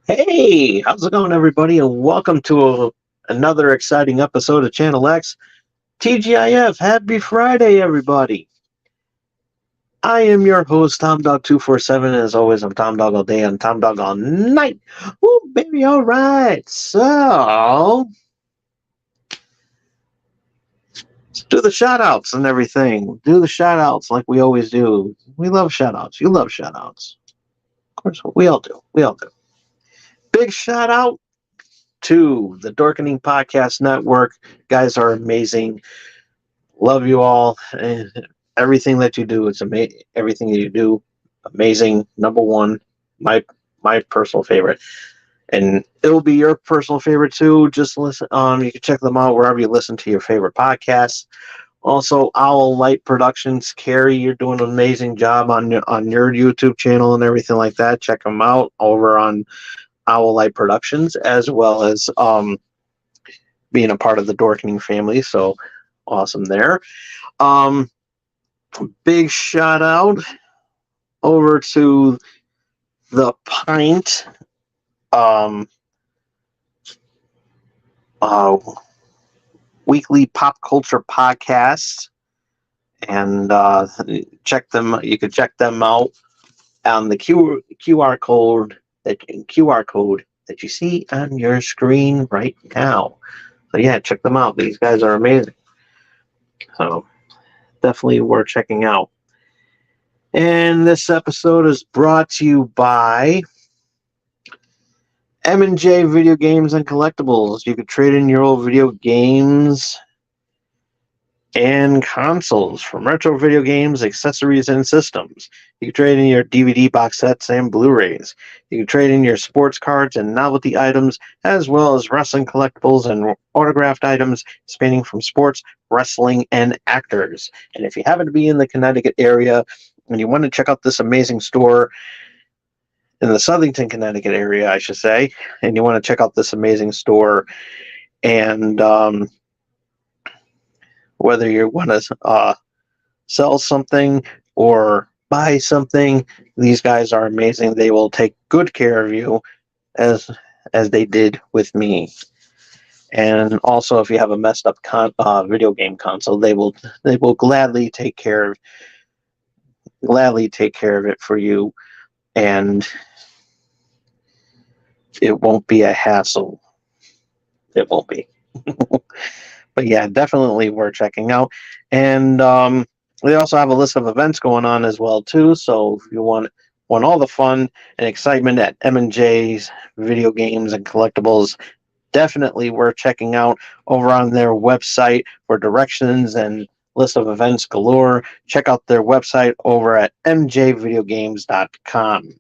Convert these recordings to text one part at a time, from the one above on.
Hey, how's it going, everybody? And welcome to another exciting episode of Channel X. TGIF, happy Friday, everybody. I am your host, Tom Dog 247. As always, I'm Tom Dog all day and Tom Dog all night. Ooh, baby, all right. So, let's do the shout outs and everything. Do the shout outs like we always do. We love shout outs. You love shout outs. Of course, we all do. We all do. Big shout out to the Dorkening Podcast Network. Guys are amazing. Love you all. And everything that you do, it's amazing. Everything that you do, amazing. Number one, my personal favorite. And it'll be your personal favorite too. Just listen on. You can check them out wherever you listen to your favorite podcasts. Also, Owl Light Productions. Carrie, you're doing an amazing job on your YouTube channel and everything like that. Check them out over on Owl Light Productions, as well as being a part of the Dorkening family. So awesome there. Big shout out over to the Pint weekly pop culture podcast, and check them. You can check them out on the QR code that you see on your screen right now. So yeah, check them out. These guys are amazing. So definitely worth checking out. And this episode is brought to you by M&J Video Games and Collectibles. You can trade in your old video games and consoles from retro video games, accessories, and systems. You can trade in your DVD box sets and Blu-rays. You can trade in your sports cards and novelty items, as well as wrestling collectibles and autographed items spanning from sports, wrestling, and actors. And if you happen to be in the Connecticut area and you want to check out this amazing store in the Southington, Connecticut area, I should say, and you want to check out this amazing store, and whether you want to sell something or buy something, these guys are amazing. They will take good care of you, as they did with me. And also, if you have a messed up video game console, they will gladly take care of it for you, and it won't be a hassle. It won't be. But yeah, definitely worth checking out. And they also have a list of events going on as well too. So if you want all the fun and excitement at M&J's Video Games and Collectibles, definitely worth checking out over on their website for directions and list of events galore. Check out their website over at mjvideogames.com.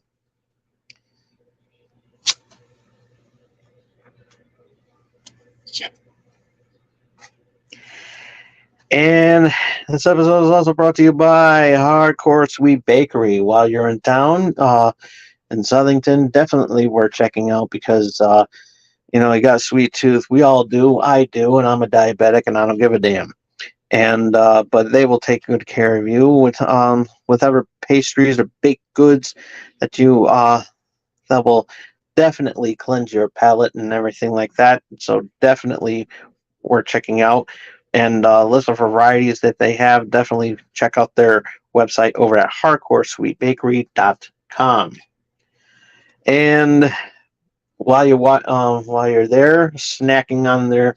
And this episode is also brought to you by Hardcore Sweet Bakery. While you're in town in Southington, definitely worth checking out because, you got a sweet tooth. We all do. I do, and I'm a diabetic, and I don't give a damn. And but they will take good care of you with whatever pastries or baked goods that you that will definitely cleanse your palate and everything like that. So definitely worth checking out. And list of varieties that they have, definitely check out their website over at hardcoresweetbakery.com. And while you're there snacking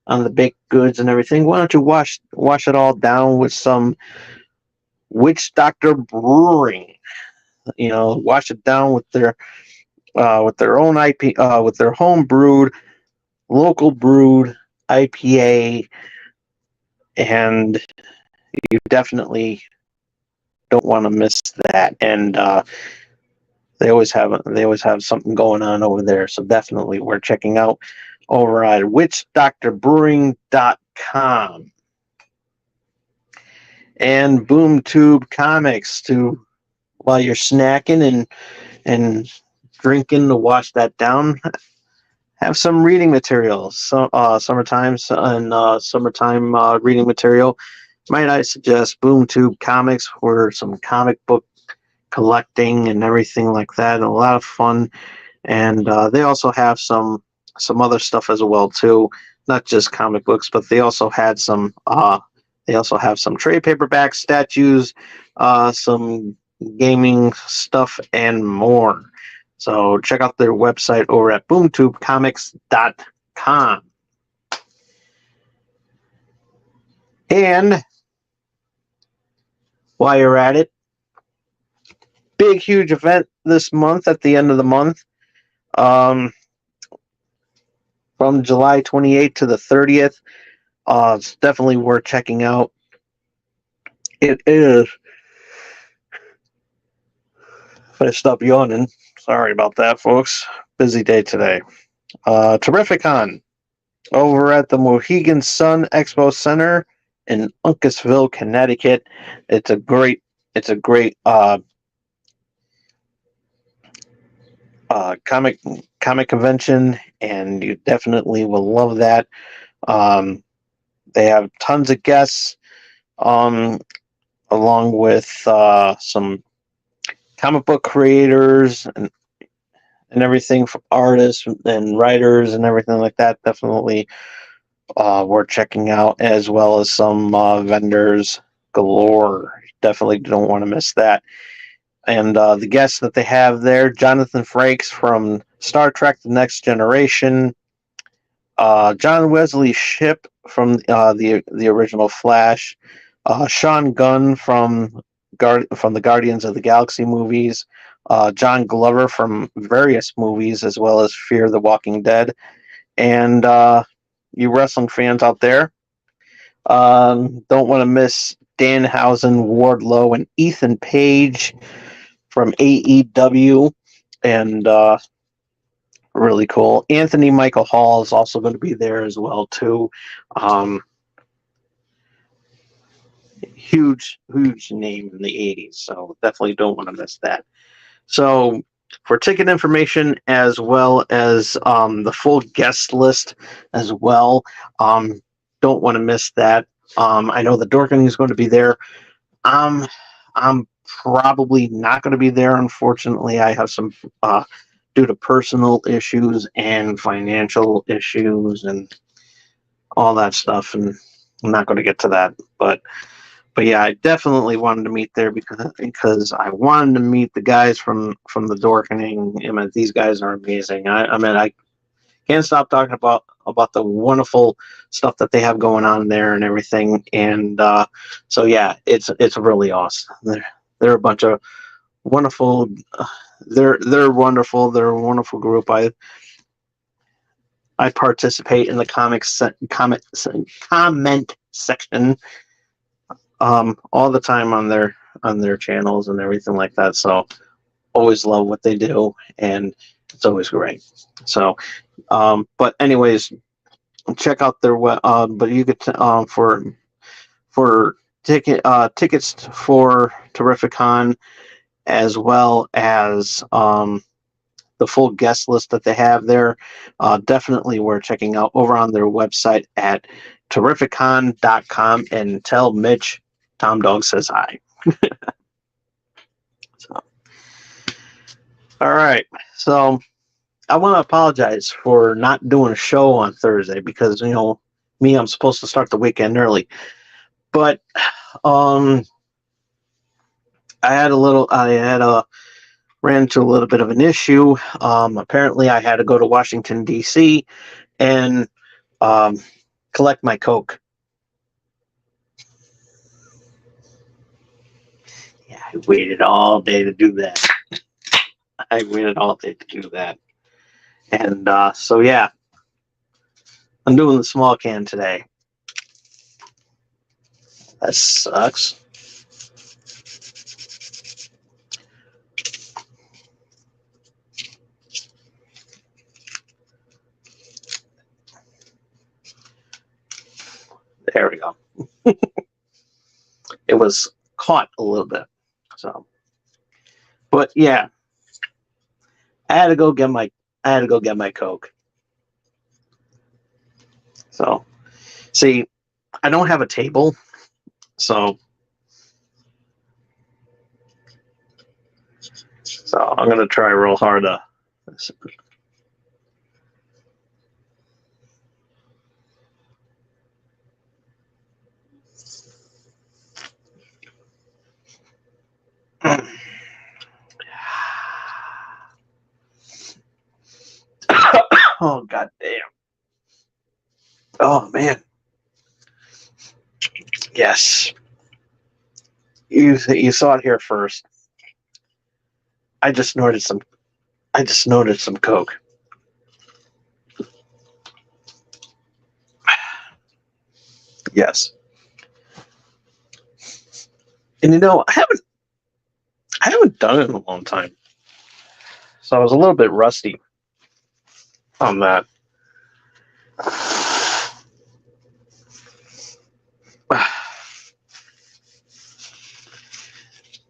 on the baked goods and everything, why don't you wash it all down with some Witch Doctor Brewing? Wash it down with their own IP, with their home brewed, local brewed IPA and you definitely don't want to miss that. And they always have something going on over there, so definitely worth checking out over at witchdoctorbrewing.com. And BoomTube Comics to while you're snacking and drinking to wash that down. Have some reading material. So summertime reading material. Might I suggest BoomTube Comics for some comic book collecting and everything like that. And a lot of fun. And they also have some other stuff as well too. Not just comic books, but they also had some. They also have some trade paperback statues, some gaming stuff, and more. So check out their website over at boomtubecomics.com. And while you're at it, big, huge event this month at the end of the month. From July 28th to the 30th. It's definitely worth checking out. It is. If I stop yawning, sorry about that, folks. Busy day today. Terrificon over at the Mohegan Sun Expo Center in Uncasville, Connecticut. It's a great comic convention, and you definitely will love that. They have tons of guests, along with some comic book creators and everything, from artists and writers and everything like that. Definitely worth checking out, as well as some vendors galore. Definitely don't want to miss that. And the guests that they have there: Jonathan Frakes from Star Trek The Next Generation, John Wesley Shipp from the original Flash, Sean Gunn from the Guardians of the Galaxy movies, John Glover from various movies, as well as Fear the Walking Dead. And you wrestling fans out there, don't want to miss Danhausen, Wardlow, and Ethan Page from AEW. And really cool. Anthony Michael Hall is also going to be there as well too. Huge name in the 80s, so definitely don't want to miss that. So for ticket information, as well as the full guest list as well, don't want to miss that. I know the Dorkening is going to be there. I'm probably not going to be there, unfortunately. I have some due to personal issues and financial issues and all that stuff, and I'm not going to get to that. But yeah, I definitely wanted to meet there because I wanted to meet the guys from the Dorkening. I mean, these guys are amazing. I can't stop talking about the wonderful stuff that they have going on there and everything. And so yeah, it's really awesome. They're a bunch of wonderful. They're wonderful. They're a wonderful group. I participate in the comment section all the time on their channels and everything like that. So always love what they do, and it's always great. So, but anyways, check out their web. But you could for tickets for Terrificon, as well as the full guest list that they have there. Definitely worth checking out over on their website at Terrificon.com, and tell Mitch Tom Dog says hi. So, all right. So I want to apologize for not doing a show on Thursday because, I'm supposed to start the weekend early. But I ran into a little bit of an issue. Apparently, I had to go to Washington, D.C. and collect my Coke. Yeah, I waited all day to do that. And so, yeah, I'm doing the small can today. That sucks. There we go. It was caught a little bit. So, but yeah, I had to go get my Coke. So, see, I don't have a table, so I'm gonna try real hard to. Oh god damn. Oh man. Yes. You saw it here first. I just snorted some Coke. Yes. And you know, I haven't done it in a long time. So I was a little bit rusty on that.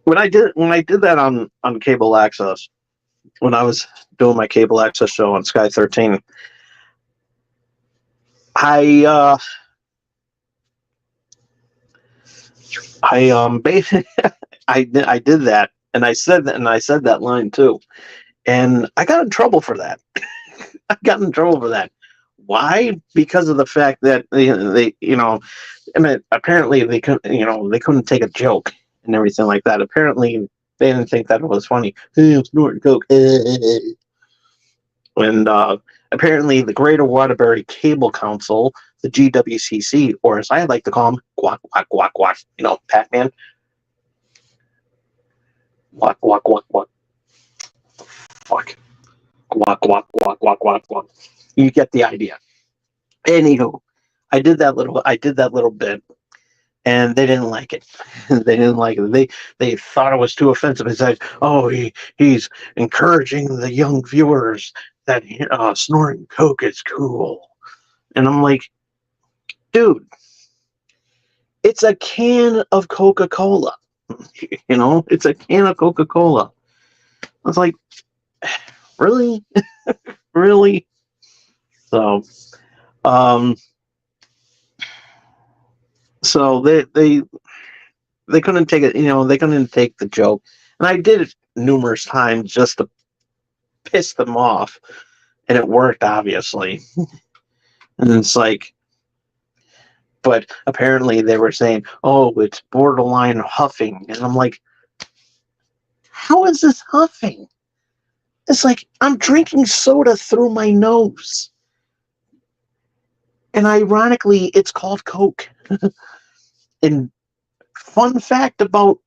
When I did that on cable access, when I was doing my cable access show on Sky 13, I basically I did that, and I said that line too, and I got in trouble for that. I got in trouble for that. Why? Because of the fact that they I mean, apparently they couldn't take a joke and everything like that. Apparently they didn't think that it was funny. Hey, I'm snorting Coke. And apparently the Greater Waterbury Cable Council, the GWCC, or as I like to call them, Guac, Guac, Guac, Guac, Pac-Man. Guac, Guac, Guac, Guac. Fuck. Guac, Guac, Guac, Guac, Guac, Guac. You get the idea. Anywho, I did that little bit, and they didn't like it. They didn't like it. They thought it was too offensive. They said, "Oh, he's encouraging the young viewers that snorting Coke is cool." And I'm like, dude, it's a can of Coca-Cola. It's a can of Coca-Cola. I was like, really? Really? So, so they couldn't take it, they couldn't take the joke. And I did it numerous times just to piss them off. And it worked, obviously. And it's like, but apparently they were saying, oh, it's borderline huffing. And I'm like, how is this huffing? It's like, I'm drinking soda through my nose. And ironically, it's called Coke. And fun fact about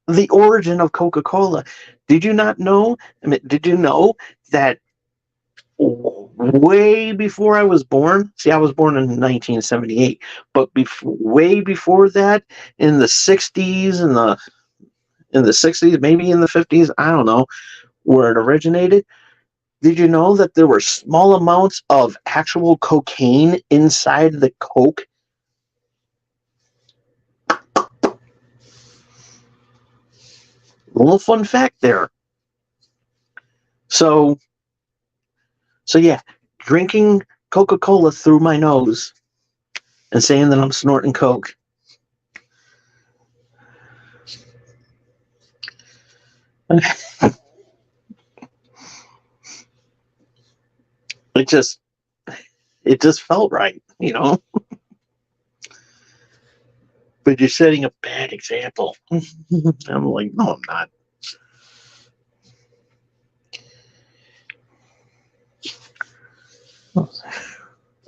the origin of Coca-Cola. Did you not know? Did you know that way before I was born? See, I was born in 1978, but way before that, in the 60s, in the 60s, maybe in the 50s, I don't know, where it originated. Did you know that there were small amounts of actual cocaine inside the Coke? A little fun fact there. So yeah, drinking Coca-Cola through my nose and saying that I'm snorting Coke. It just felt right, But you're setting a bad example. I'm like, no, I'm not.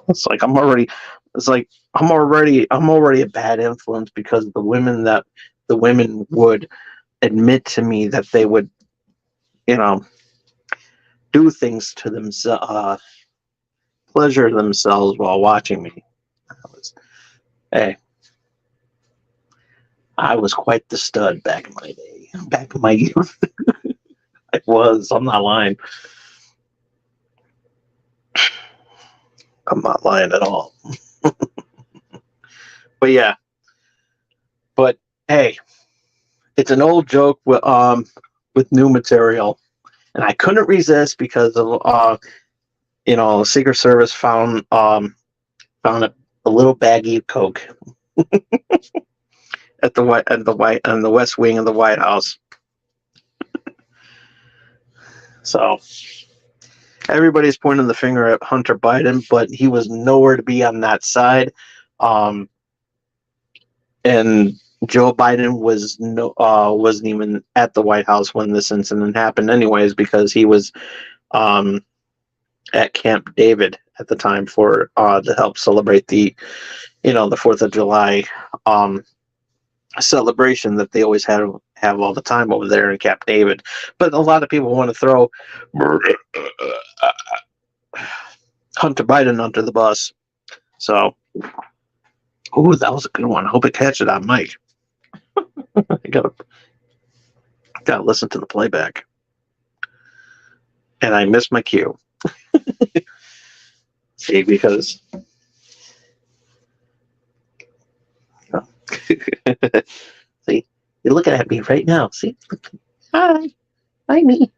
It's like I'm already a bad influence because the women would admit to me that they would, do things to themselves, pleasure themselves while watching me. Hey, I was quite the stud back in my day. Back in my youth. I was. I'm not lying. I'm not lying at all. But yeah. But hey, it's an old joke with new material. And I couldn't resist because of Secret Service found a little baggie of coke at the West Wing of the White House. So everybody's pointing the finger at Hunter Biden, but he was nowhere to be on that side. And Joe Biden wasn't even at the White House when this incident happened, anyways, because he was at Camp David at the time to help celebrate the 4th of July celebration that they always have all the time over there in Camp David. But a lot of people want to throw Hunter Biden under the bus. So, that was a good one. I hope it catches it on mic. I gotta listen to the playback. And I missed my cue. See, because see, you're looking at me right now. See, hi me.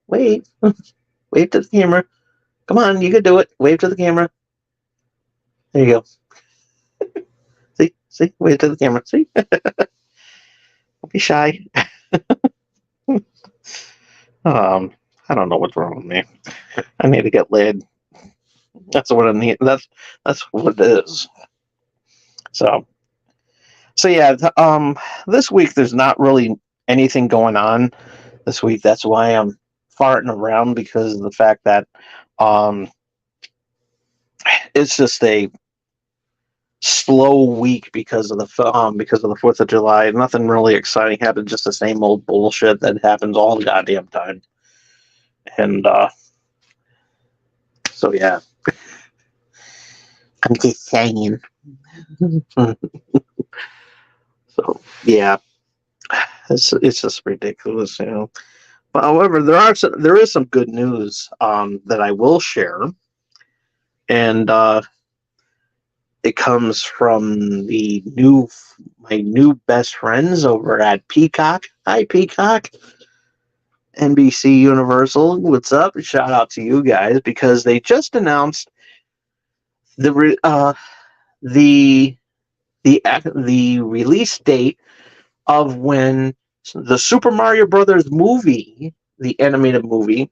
Wave to the camera. Come on, you can do it. Wave to the camera. There you go. See, wave to the camera. See, don't be shy. I don't know what's wrong with me. I need to get laid. That's what I need. That's what it is. So yeah. This week there's not really anything going on this week. That's why I'm farting around, because of the fact that it's just a slow week because of the 4th of July. Nothing really exciting happened. Just the same old bullshit that happens all the goddamn time. And so yeah, I'm just saying. So yeah, it's just ridiculous, But however, there is some good news that I will share, and it comes from my new best friends over at Peacock. Hi, Peacock. NBC Universal, what's up? Shout out to you guys, because they just announced the release date of when the Super Mario Brothers movie, the animated movie,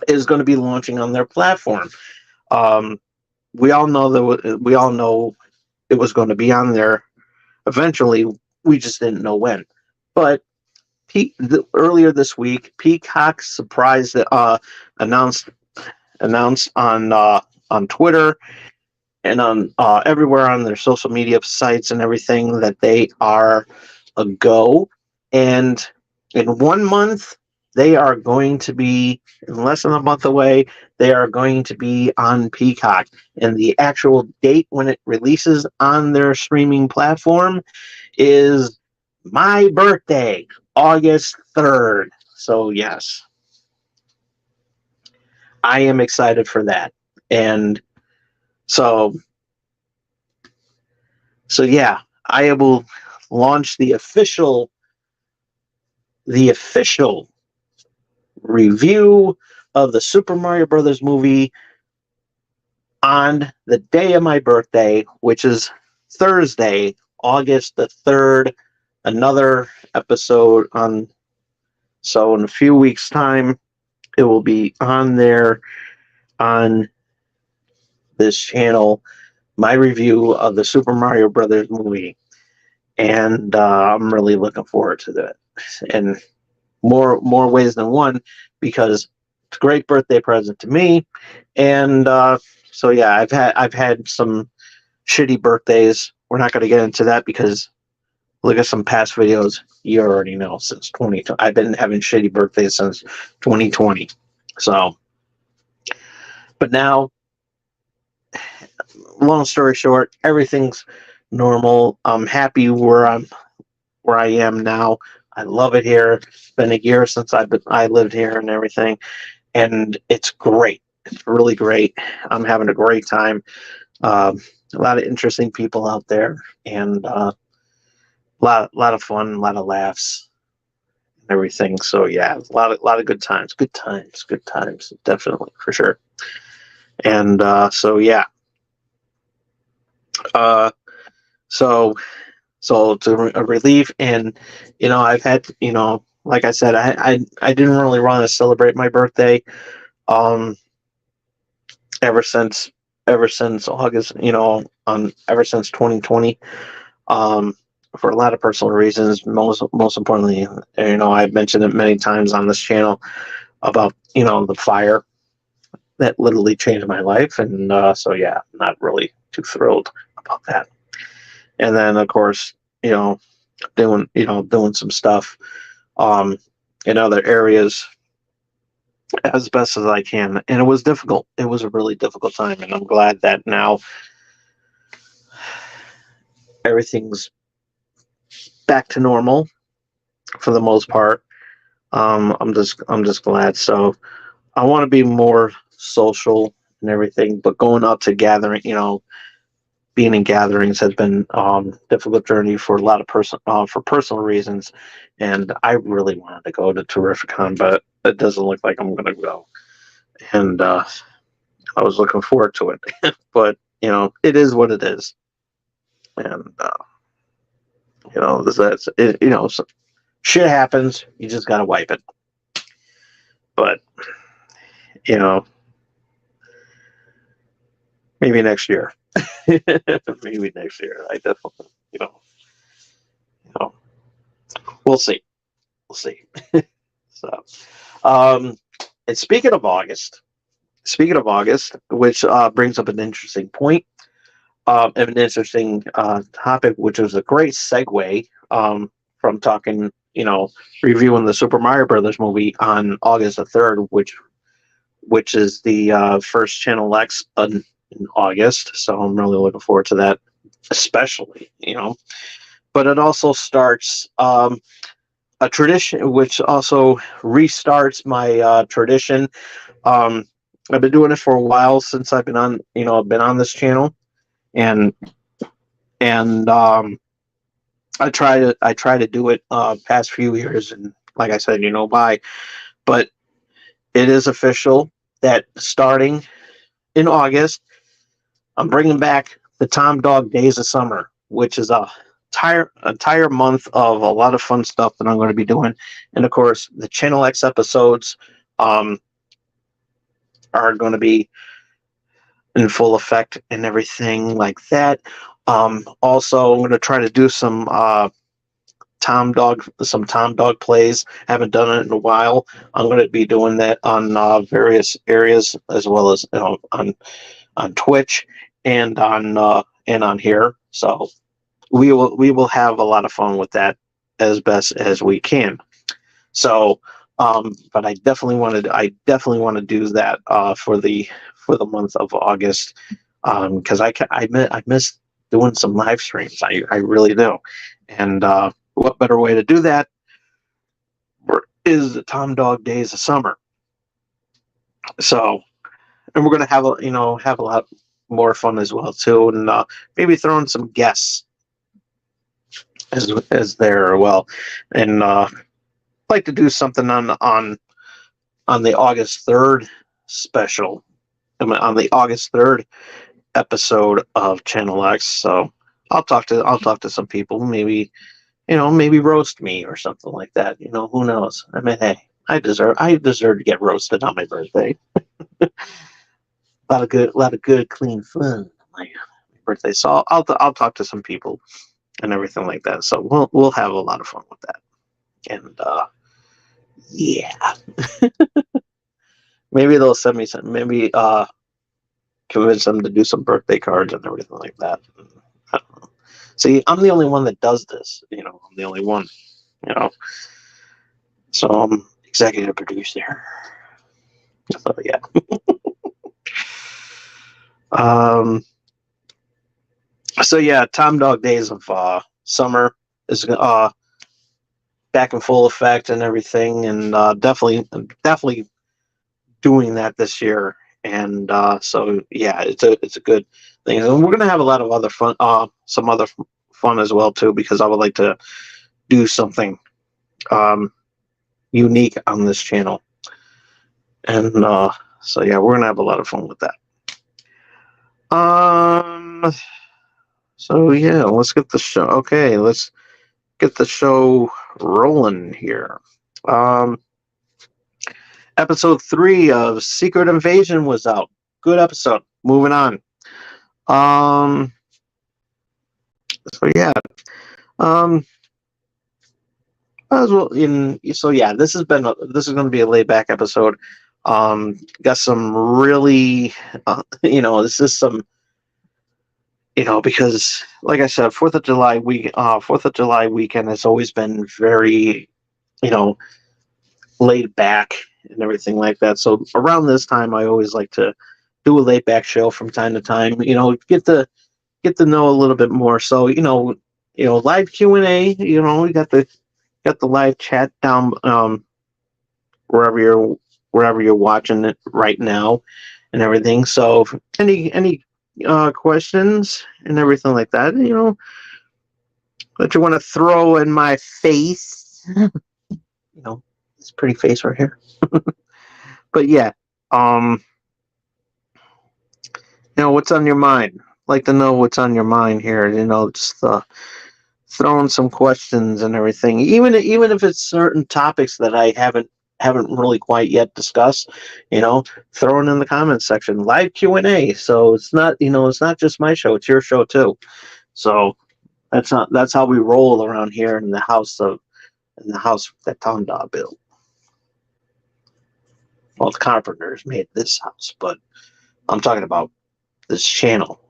is going to be launching on their platform. We all know it was going to be on there eventually. We just didn't know when. But earlier this week, Peacock surprised announced on Twitter and on everywhere on their social media sites and everything that they are a go. And in 1 month, they are going to be, in less than a month away, they are going to be on Peacock. And the actual date when it releases on their streaming platform is my birthday, August 3rd. So yes, I am excited for that. And so yeah, I will launch the official review of the Super Mario Brothers movie on the day of my birthday, which is Thursday, August the 3rd. Another episode so in a few weeks' time, it will be on there on this channel, my review of the Super Mario Brothers movie. And I'm really looking forward to that. And more ways than one, because it's a great birthday present to me. And so yeah, I've had some shitty birthdays. We're not going to get into that, because look at some past videos. You already know, since 2020. I've been having shitty birthdays since 2020. So, but now, long story short, everything's normal. I'm happy where I am now. I love it here. It's been a year since I lived here and everything, and it's great. It's really great. I'm having a great time. A lot of interesting people out there, and lot of fun, a lot of laughs, and everything. So yeah, lot of good times, definitely for sure. And so yeah, uh, so so it's a relief, and I've had like I said, I didn't really want to celebrate my birthday um ever since August, ever since 2020, um for a lot of personal reasons. Most importantly, I've mentioned it many times on this channel about the fire that literally changed my life, and so yeah, I'm not really too thrilled about that. And then of course, you know doing some stuff um in other areas as best as I can. And it was difficult. It was a really difficult time, and I'm glad that now everything's back to normal for the most part. I'm just glad. So I want to be more social and everything, but going out to gathering, being in gatherings has been difficult journey for a lot of for personal reasons, and I really wanted to go to Terrificon, but it doesn't look like I'm going to go. And I was looking forward to it, but it is what it is, and that's it, so shit happens. You just gotta wipe it. But you know, maybe next year. Maybe next year. I definitely, you know, we'll see. We'll see. So, um, and speaking of August, which brings up an interesting point, an interesting topic, which was a great segue from talking, reviewing the Super Mario Brothers movie on August the 3rd, which is the first Channel X in August. So I'm really looking forward to that, especially, But it also starts a tradition, which also restarts my tradition. Um, I've been doing it for a while since I've been on, I've been on this channel, and and I try to do it past few years, and like I said, why? But it is official that starting in August, I'm bringing back the Tom Dog Days of Summer, which is a entire month of a lot of fun stuff that I'm going to be doing, and of course, the Channel X episodes um, are going to be in full effect and everything like that. Also, I'm going to try to do some Tom Dog plays. Haven't done it in a while. I'm going to be doing that on various areas as well as on Twitch and on here. So we will have a lot of fun with that as best as we can. So, but I definitely want to do that for the month of August, because I miss doing some live streams. I really do, and what better way to do that is the Tom Dog Days of Summer. So, and we're gonna have a lot more fun as well too, and maybe throw in some guests as there as well, and like to do something on the August 3rd special, on the August 3rd episode of Channel X. So I'll talk to some people, maybe roast me or something like that. Who knows? I mean, hey, I deserve to get roasted on my birthday. A lot of good clean fun on my birthday. So I'll talk to some people and everything like that. So we'll have a lot of fun with that. And yeah, maybe they'll send me some. Maybe convince them to do some birthday cards and everything like that. I don't know. See, I'm the only one that does this. I'm the only one. You know, so I'm executive producer. So yeah. So yeah, Tom Dog Days of Summer is back in full effect and everything, and definitely doing that this year. And so yeah, it's a good thing, and we're gonna have a lot of other fun, some other fun as well too, because I would like to do something um, unique on this channel, and so yeah, we're gonna have a lot of fun with that. Um. So yeah, let's get the show. Okay, let's get the show rolling here. Um, episode 3 of Secret Invasion was out. Good episode. Moving on. Um, so yeah. Um, as well. So yeah, this is going to be a laid back episode. Got some really, this is some, because like I said, Fourth of July weekend has always been very, you know, laid back and everything like that. So around this time, I always like to do a laid back show from time to time. Get to know a little bit more. So live Q&A. We got the live chat down wherever you're watching it right now and everything. So any questions and everything like that, that you want to throw in my face, it's a pretty face right here. But yeah, what's on your mind? Like to know what's on your mind here. Just throwing some questions and everything. Even if it's certain topics that I haven't really quite yet discussed, throw it in the comments section. Live Q&A. So it's not just my show; it's your show too. So that's how we roll around here in the house that Tom Dog built. Well, the carpenters made this house, but I'm talking about this channel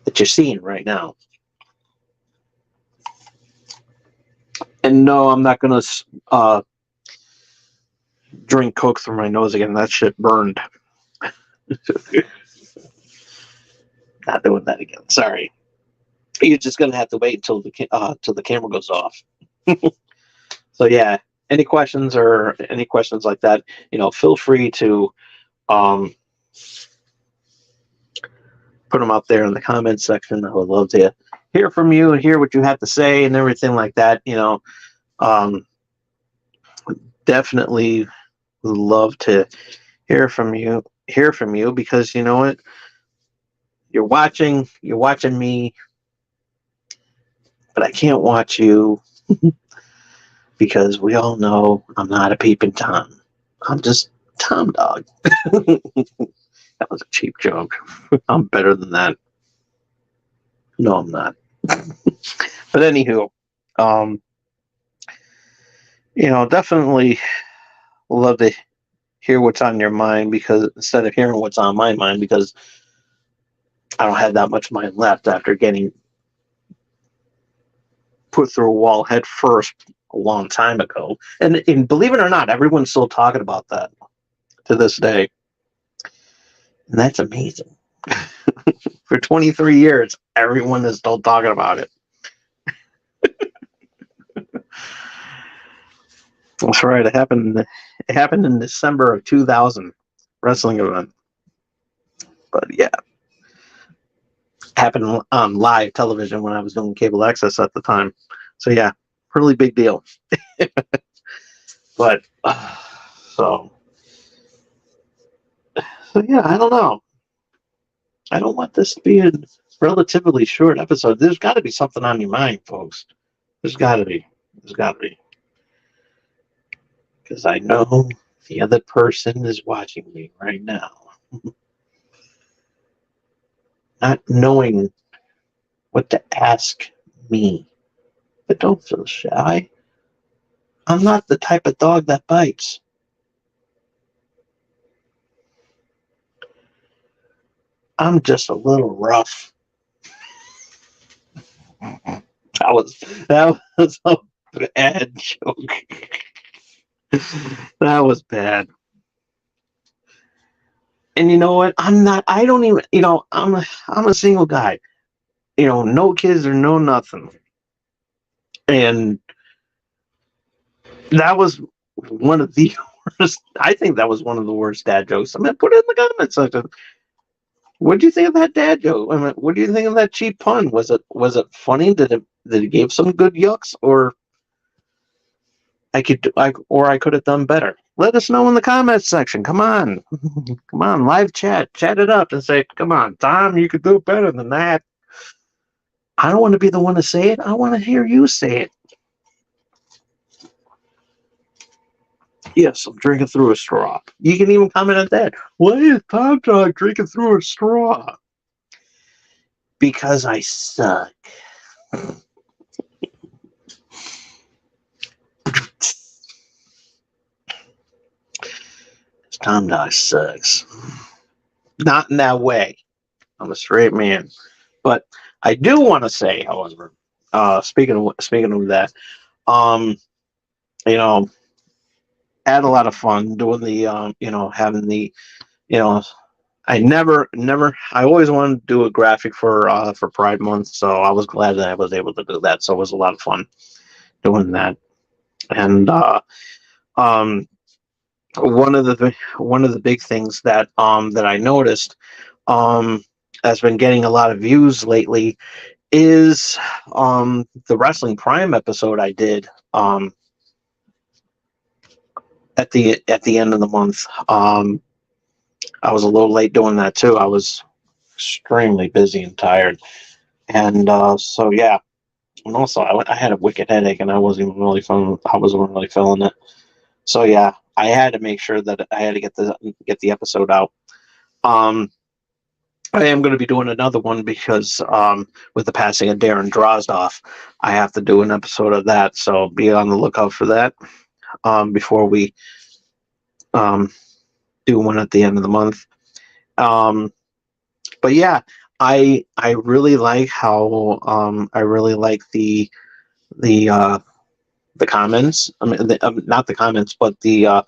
that you're seeing right now. And no, I'm not going to drink Coke through my nose again. That shit burned. Not doing that again. Sorry. You're just going to have to wait until the camera goes off. So yeah, any questions like that, feel free to put them up there in the comments section. I would love to hear from you and hear what you have to say and everything like that. Definitely would love to hear from you because you know what? You're watching me, but I can't watch you because we all know I'm not a peeping Tom. I'm just Tom Dog. That was a cheap joke. I'm better than that. No, I'm not. But anywho, definitely love to hear what's on your mind, because instead of hearing what's on my mind, because I don't have that much mind left after getting put through a wall head first a long time ago. And believe it or not, everyone's still talking about that to this day. And that's amazing. For 23 years, everyone is still talking about it. That's right. It happened in December of 2000, wrestling event. But yeah, it happened on live television when I was doing cable access at the time. So yeah, really big deal. But so yeah, I don't know. I don't want this to be a relatively short episode. There's got to be something on your mind, folks. There's got to be. Because I know the other person is watching me right now. Not knowing what to ask me. But don't feel shy. I'm not the type of dog that bites. I'm just a little rough. That was a bad joke. That was bad. And you know what? I'm a single guy. no kids or no nothing. And that was one of the worst. I think that was one of the worst dad jokes. I mean, put it in the comments section. What do you think of that dad joke? I mean, what do you think of that cheap pun? Was it funny? Did it give some good yucks, or I could have done better? Let us know in the comments section. Come on, come on, live chat it up, and say, come on, Tom, you could do better than that. I don't want to be the one to say it. I want to hear you say it. Yes, I'm drinking through a straw. You can even comment on that. Why is Tom Dog drinking through a straw? Because I suck. Tom Dog sucks. Not in that way. I'm a straight man. But I do want to say, however, speaking of that, had a lot of fun doing the, having the, I always wanted to do a graphic for Pride Month, so I was glad that I was able to do that. So it was a lot of fun doing that. And one of the big things that I noticed has been getting a lot of views lately is the Wrestling Prime episode I did at the end of the month. I was a little late doing that too. I was extremely busy and tired, and so yeah. And also, I had a wicked headache, and I wasn't even really feeling. I wasn't really feeling it. So yeah, I had to make sure that I had to get the episode out. I am going to be doing another one because with the passing of Darren Drozdoff, I have to do an episode of that. So be on the lookout for that before we do one at the end of the month. But yeah, I really like how I really like the comments. I mean, not the comments, but the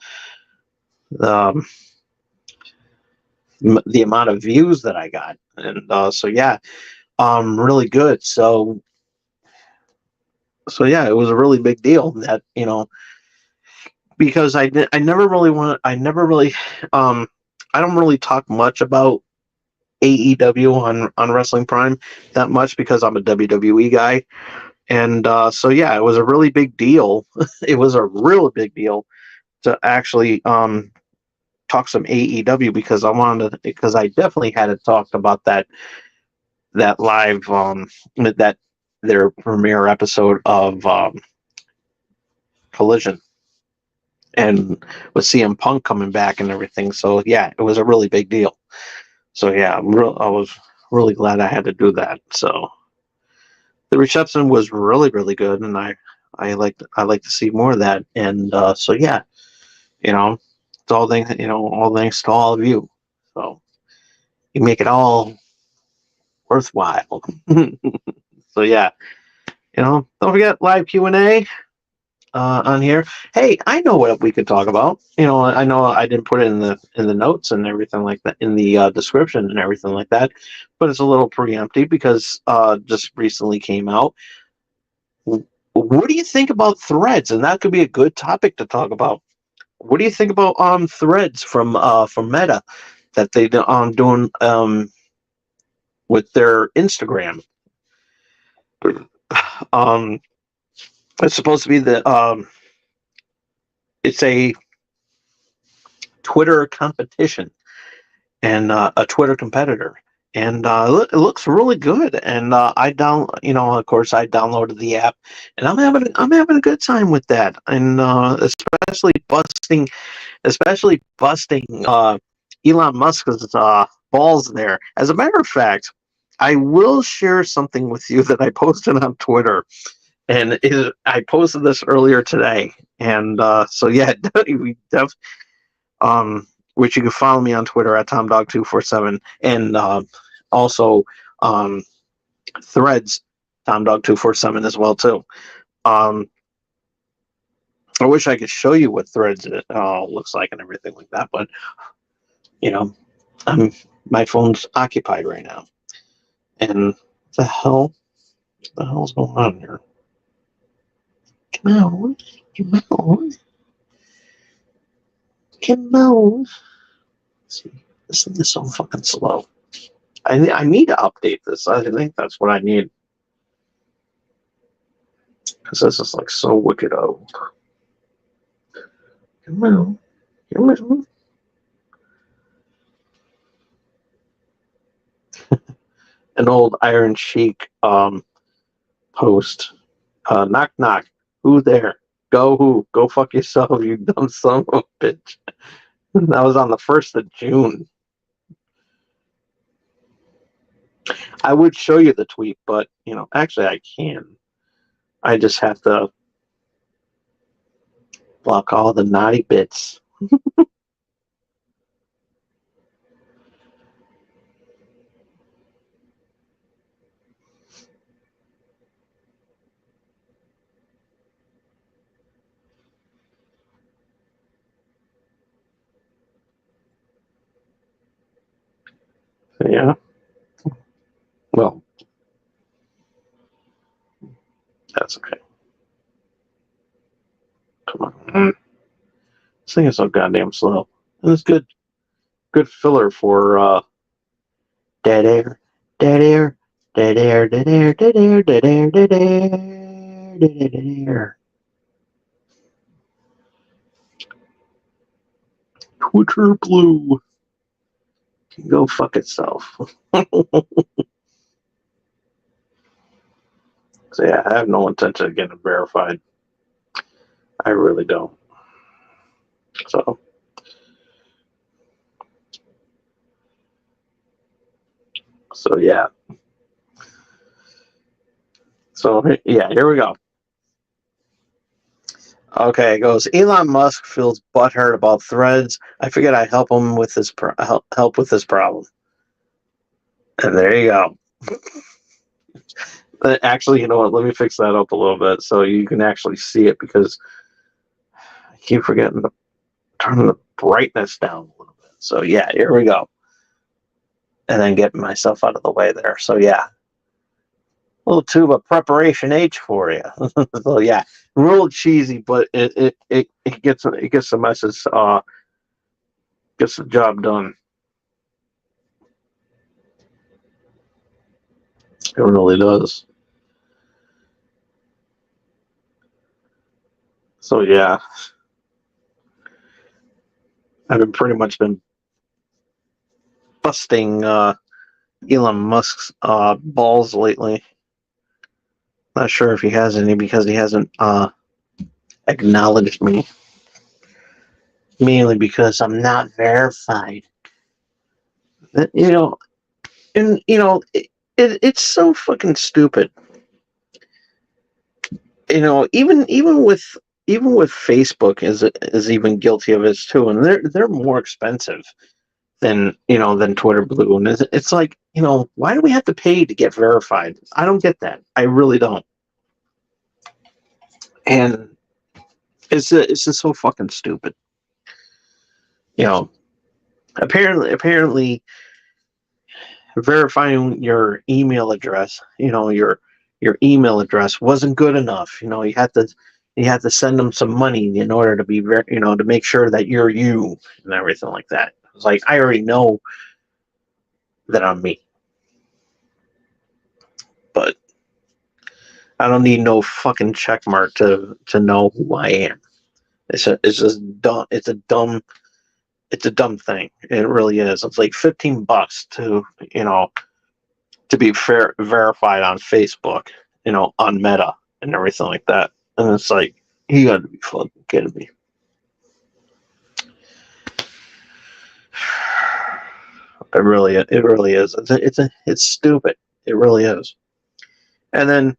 amount of views that I got, and so yeah, really good. So yeah, it was a really big deal that because I never really I don't really talk much about AEW on Wrestling Prime that much because I'm a WWE guy, and so yeah, it was a really big deal. It was a real big deal to actually talk some AEW because I definitely had to talk about that live that their premiere episode of Collision, and with CM Punk coming back and everything. So yeah, it was a really big deal. So yeah, I was really glad I had to do that. So the reception was really, really good, and I like to see more of that. And so yeah, it's all thanks to all of you. So you make it all worthwhile. So yeah, don't forget live Q&A on here. Hey, I know what we could talk about. I know I didn't put it in the notes and everything like that, in the description and everything like that, but it's a little preemptive because just recently came out. What do you think about Threads? And that could be a good topic to talk about. What do you think about Threads from Meta that they doing with their Instagram? It's supposed to be it's a Twitter competition and a Twitter competitor, and it looks really good. And of course, I downloaded the app, and I'm having a good time with that, and especially busting Elon Musk's balls there. As a matter of fact, I will share something with you that I posted on Twitter. And I posted this earlier today, and so yeah, which you can follow me on Twitter at TomDog247, and also Threads TomDog247 as well too. I wish I could show you what Threads looks like and everything like that, but my phone's occupied right now, and The hell? What the hell's going on here? Come on. Come on. Come on. Let's see. This thing is so fucking slow. I need to update this. I think that's what I need. Because this is like so wicked old. Come on. Come on. An old Iron Sheik post. Knock knock. Who there? Go who? Go fuck yourself, you dumb son of a bitch. That was on the 1st of June. I would show you the tweet, but actually I can. I just have to block all the naughty bits. Yeah. Well, that's okay. Come on. This thing is so goddamn slow. And it's good filler for dead air. Dead air. Dead air. Dead air. Dead air. Dead air. Dead air. Dead air. Twitter blue. Can go fuck itself. So yeah, I have no intention of getting it verified. I really don't. So yeah. So yeah, here we go. Okay, it goes. Elon Musk feels butthurt about Threads. I figured I'd help him with this help with this problem. And there you go. Actually, you know what? Let me fix that up a little bit so you can actually see it, because I keep forgetting to turn the brightness down a little bit. So yeah, here we go. And then get myself out of the way there. So yeah, a little tube of preparation H for you. So yeah, real cheesy, but it gets the message. Gets the job done. It really does. So yeah, I've pretty much been busting Elon Musk's balls lately. Not sure if he has any, because he hasn't acknowledged me. Mainly because I'm not verified. It's so fucking stupid. Even with Facebook is even guilty of this too, and they're more expensive than Twitter Blue, and it's like, why do we have to pay to get verified? I don't get that. I really don't. And it's just so fucking stupid. Apparently verifying your email address, your email address wasn't good enough. You had to send them some money in order to be to make sure that you're you and everything like that. It's like, I already know that I'm me, but I don't need no fucking check mark to know who I am. It's just dumb. It's a dumb thing. It really is. It's like $15 to be verified on Facebook, on Meta and everything like that. And it's like, you got to be fucking kidding me. It really is. It's stupid. It really is. And then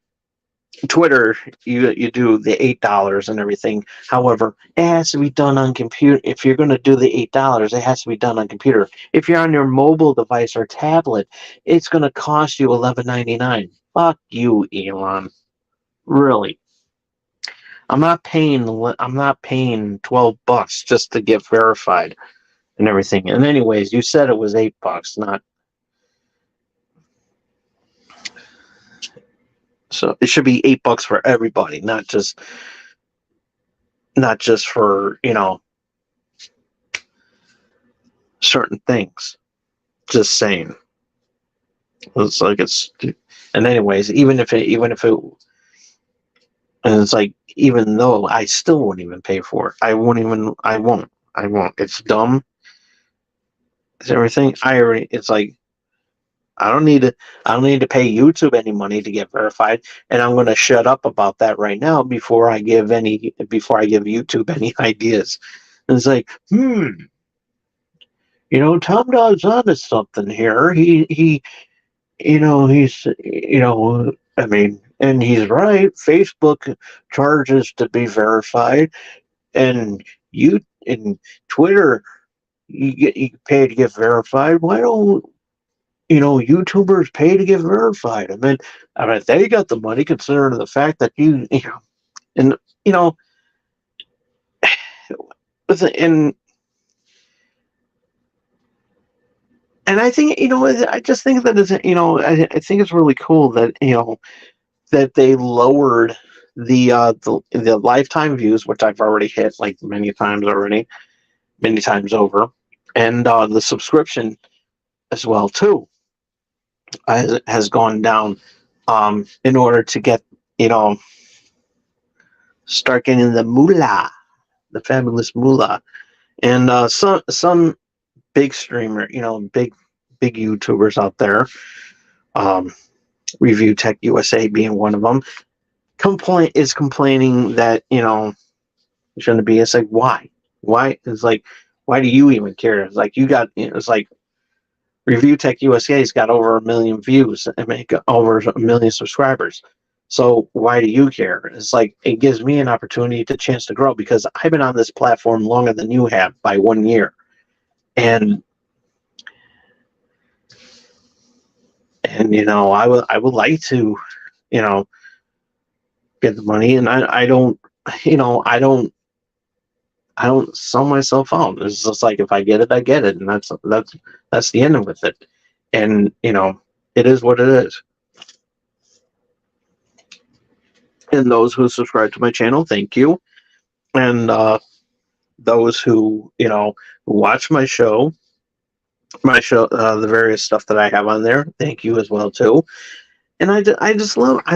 Twitter, you do the $8 and everything. However, it has to be done on computer. If you're going to do the $8, it has to be done on computer. If you're on your mobile device or tablet, it's going to cost you $11.99. Fuck you, Elon. Really? I'm not paying $12 just to get verified and everything. And anyways, you said it was $8, not. So it should be $8 for everybody, not just for, certain things. Just saying. It's like and anyways, even if it, and it's like, even though I still wouldn't even pay for it, I won't. It's dumb. It's everything. It's like, I don't need to pay YouTube any money to get verified, and I'm going to shut up about that right now before I give YouTube any ideas. And it's like, Tom Dogg's onto something here. I mean, and he's right. Facebook charges to be verified, and Twitter, you pay to get verified. Why don't YouTubers pay to get verified? I mean, they got the money, considering the fact that and and I think, I just think that I think it's really cool that that they lowered the lifetime views, which I've already hit like many times over, and the subscription as well too has gone down, in order to get start getting the moolah, the fabulous moolah. And some big streamer, big YouTubers out there, Review Tech USA being one of them, complaining that it shouldn't be. It's like, why? It's like, why do you even care? It's like, it's like Review Tech USA's got over 1 million views and make over 1 million subscribers. So why do you care? It's like, it gives me an opportunity, to chance to grow, because I've been on this platform longer than you have by 1 year. And I would like to, get the money, and I don't sell myself out. It's just like, if I get it, I get it, and that's the end of it. And it is what it is. And those who subscribe to my channel, thank you. And those who watch my show, the various stuff that I have on there, thank you as well too. And I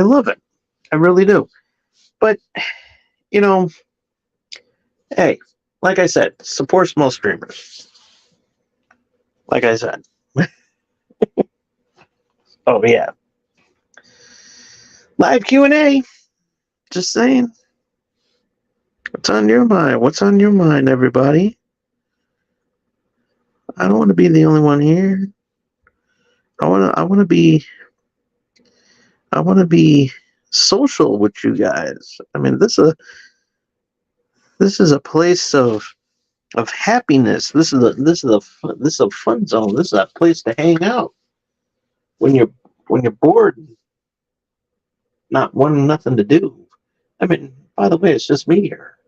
love it. I really do. But hey, like I said, support small streamers. Like I said. Oh yeah. Live Q&A. Just saying. What's on your mind? What's on your mind, everybody? I don't want to be the only one here. I want to be social with you guys. I mean, this is a place of happiness. This is a fun zone. This is a place to hang out when you're bored, not wanting nothing to do. I mean, by the way, it's just me here.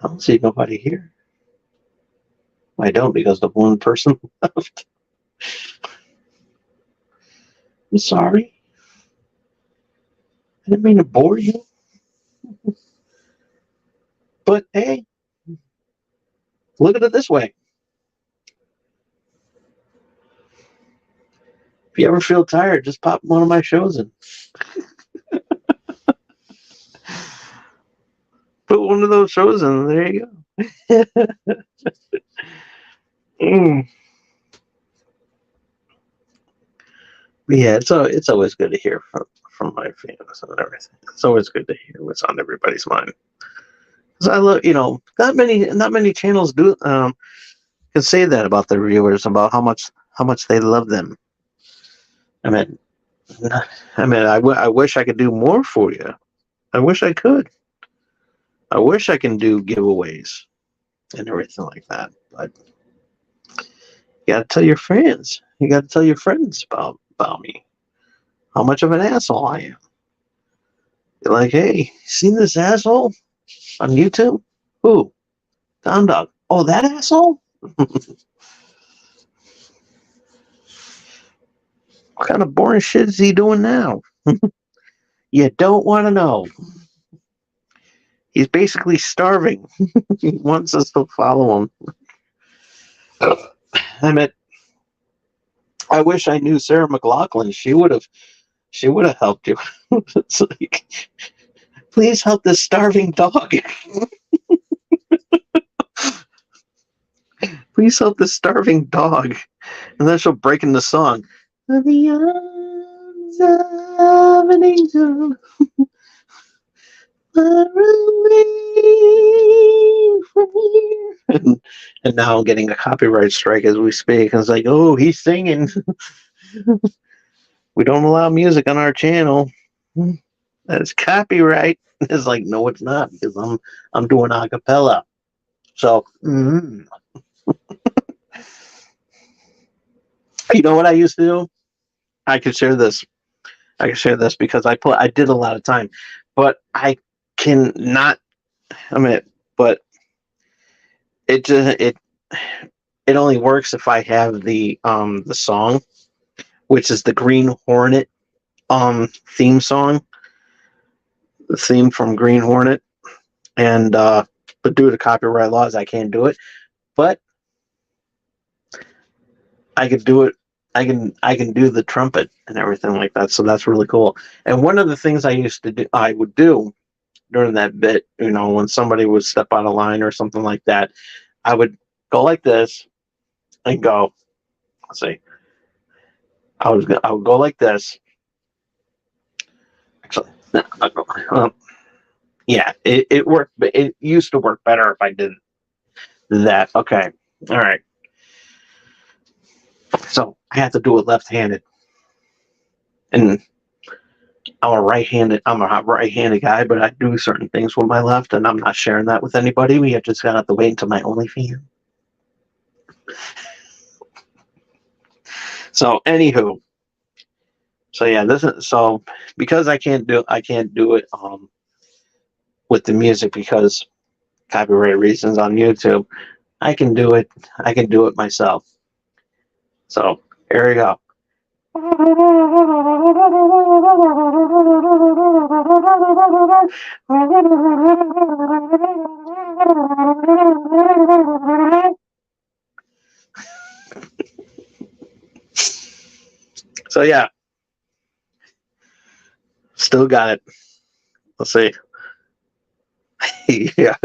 I don't see nobody here. I don't, because the one person left. I'm sorry. I didn't mean to bore you. But hey, look at it this way. If you ever feel tired, just pop one of my shows in. Put one of those shows in, there you go. But yeah, it's always good to hear from my fans and everything. It's always good to hear what's on everybody's mind. Because I love, not many channels do can say that about their viewers, about how much they love them. I mean, I wish I could do more for you. I wish I could. I wish I can do giveaways and everything like that. But you gotta tell your friends. You gotta tell your friends about me. How much of an asshole I am. You're like, hey, seen this asshole on YouTube? Who? Tom Dog. Oh, that asshole? What kind of boring shit is he doing now? You don't want to know. He's basically starving. He wants us to follow him. I mean, I wish I knew Sarah McLaughlin. She would have helped you. It's like, please help this starving dog. Please help this starving dog. And then she'll break into song. The arms of an angel far away from here. And now I'm getting a copyright strike as we speak. And it's like, oh, he's singing. We don't allow music on our channel. That's copyright. It's like, no, it's not, because I'm doing a cappella. So, you know what I used to do? I could share this. I can share this because I did a lot of time, but I can not. I mean, but it just it only works if I have the song, which is the Green Hornet theme song, the theme from Green Hornet, and but due to copyright laws, I can't do it. But I could do it. I can do the trumpet and everything like that. So that's really cool. And one of the things I would do during that bit, when somebody would step out of line or something like that, I would go like this and go. Let's see. I would go like this. Actually, yeah, it worked. But it used to work better if I did that. Okay, all right. So I have to do it left-handed, and I'm a right-handed guy, but I do certain things with my left, and I'm not sharing that with anybody. We just gotta have to wait until my OnlyFans. So, anywho, so yeah, because I can't do it with the music because copyright reasons on YouTube. I can do it myself. So here we go. So yeah, still got it. Let's see. Yeah.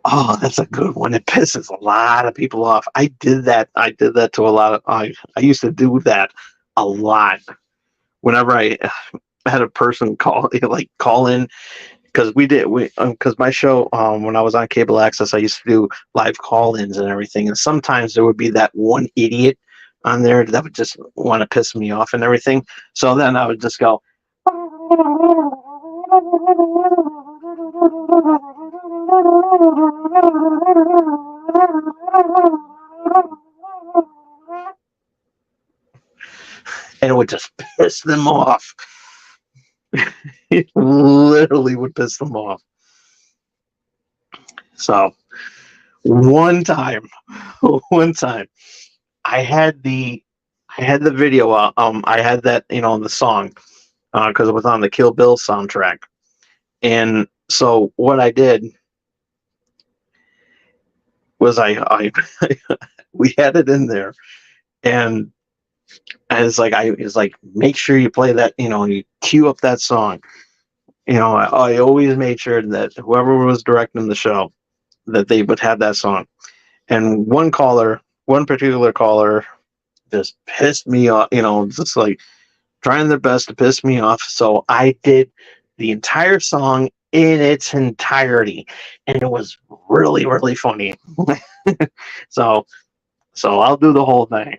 Oh, that's a good one. It pisses a lot of people off. I did that to a lot of. I used to do that a lot. Whenever I had a person call in, because because my show, when I was on cable access, I used to do live call-ins and everything, and sometimes there would be that one idiot on there that would just want to piss me off and everything. So then I would just go. And it would just piss them off. It literally would piss them off. So one time, I had the video. I had that, the song, because it was on the Kill Bill soundtrack. And so what I did was we had it in there, and it's like, make sure you play that, you cue up that song. I always made sure that whoever was directing the show, that they would have that song. And one particular caller just pissed me off, just like trying their best to piss me off. So I did the entire song in its entirety, and it was really, really funny. So I'll do the whole thing.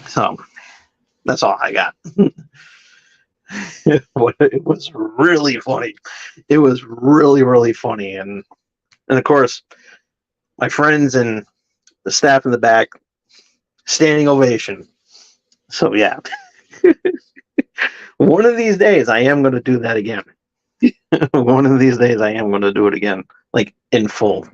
So that's all I got. It was really funny. It was really, really funny. And of course, my friends and the staff in the back, standing ovation. So yeah, one of these days I am going to do that again. One of these days I am going to do it again, like in full.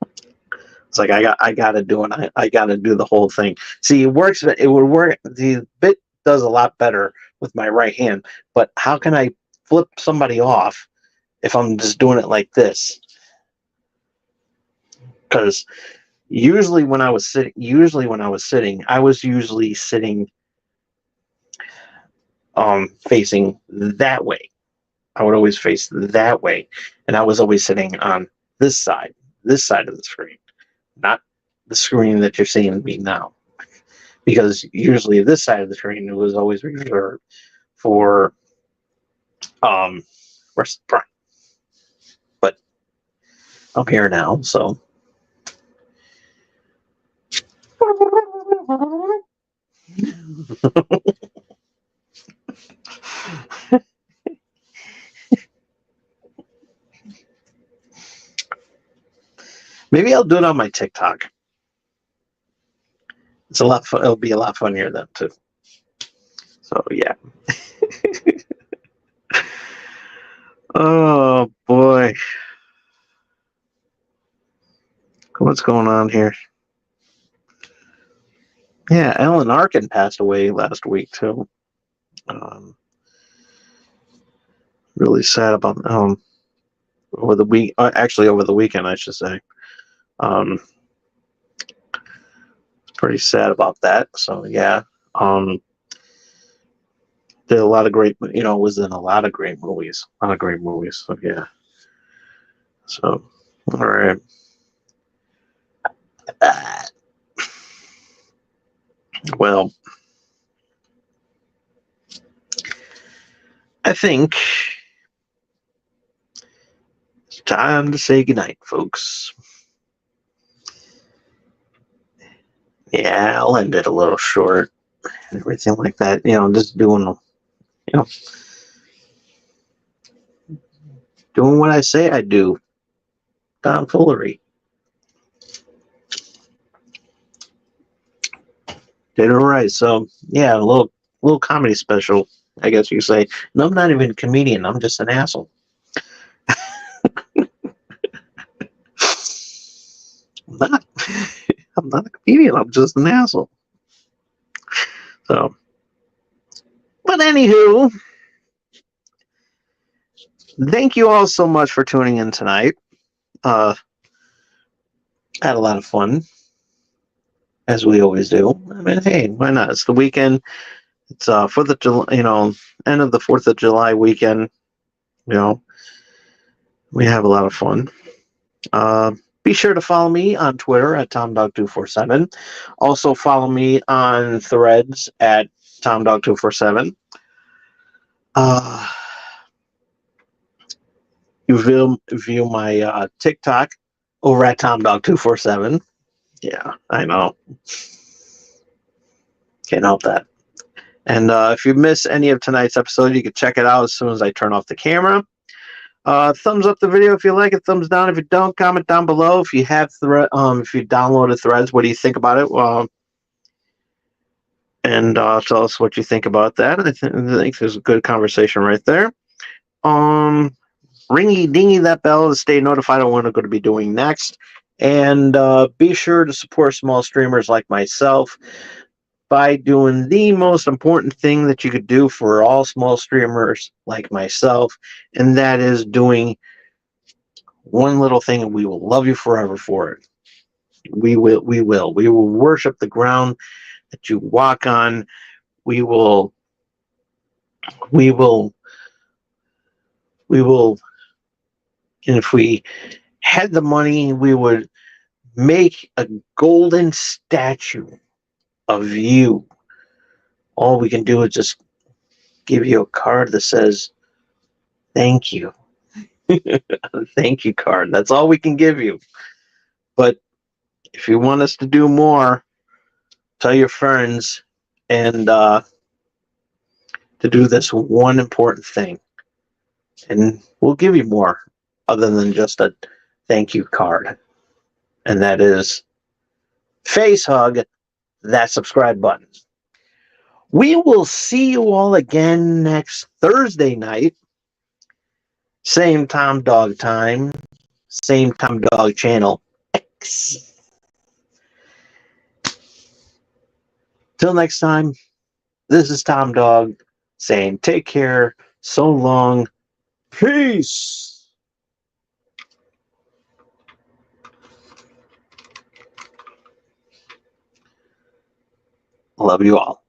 It's like I got to do it. I got to do the whole thing. See, it works. It would work. The bit does a lot better with my right hand. But how can I flip somebody off if I'm just doing it like this? Because usually when I was sitting, I was usually sitting facing that way. I would always face that way, and I was always sitting on this side of the screen, not the screen that you're seeing me now. Because usually this side of the screen was always reserved for Wrestling Prime. But I'm here now, so maybe I'll do it on my TikTok. It's a lot fun. It'll be a lot funnier then too. So yeah. Oh boy, what's going on here? Yeah, Alan Arkin passed away last week too. Really sad about over the week. Actually, over the weekend, I should say. Pretty sad about that. So yeah. Did a lot of great. Was in a lot of great movies. A lot of great movies. So yeah. So all right. Well, I think it's time to say goodnight, folks. Yeah, I'll end it a little short and everything like that. Just doing, doing what I say I do. Tom Foolery. Did it right. So yeah, a little comedy special, I guess you could say. And I'm not even a comedian. I'm just an asshole. I'm not. I'm not a comedian. I'm just an asshole. So, but anywho, thank you all so much for tuning in tonight. I had a lot of fun, as we always do. I mean, hey, why not? It's the weekend. It's 4th of July. End of the 4th of July weekend. We have a lot of fun. Be sure to follow me on Twitter at TomDog247. Also follow me on Threads at TomDog247. You view my TikTok over at TomDog247. Yeah, I know. Can't help that. And if you miss any of tonight's episode, you can check it out as soon as I turn off the camera. Thumbs up the video if you like it. Thumbs down if you don't. Comment down below if you have if you downloaded Threads. What do you think about it? And tell us what you think about that. I think there's a good conversation right there. Ringy dingy that bell to stay notified on what I'm going to be doing next. And be sure to support small streamers like myself by doing the most important thing that you could do for all small streamers like myself, and that is doing one little thing, and we will love you forever for it. We will worship the ground that you walk on. We will, and if we had the money, we would make a golden statue of you. All we can do is just give you a card that says thank you. A thank you card. That's all we can give you. But if you want us to do more, tell your friends, and to do this one important thing. And we'll give you more other than just a thank you card. And that is face hug that subscribe button. We will see you all again next Thursday night. Same Tom Dog time. Same Tom Dog channel X. Till next time, this is Tom Dog saying take care, so long, peace. Love you all.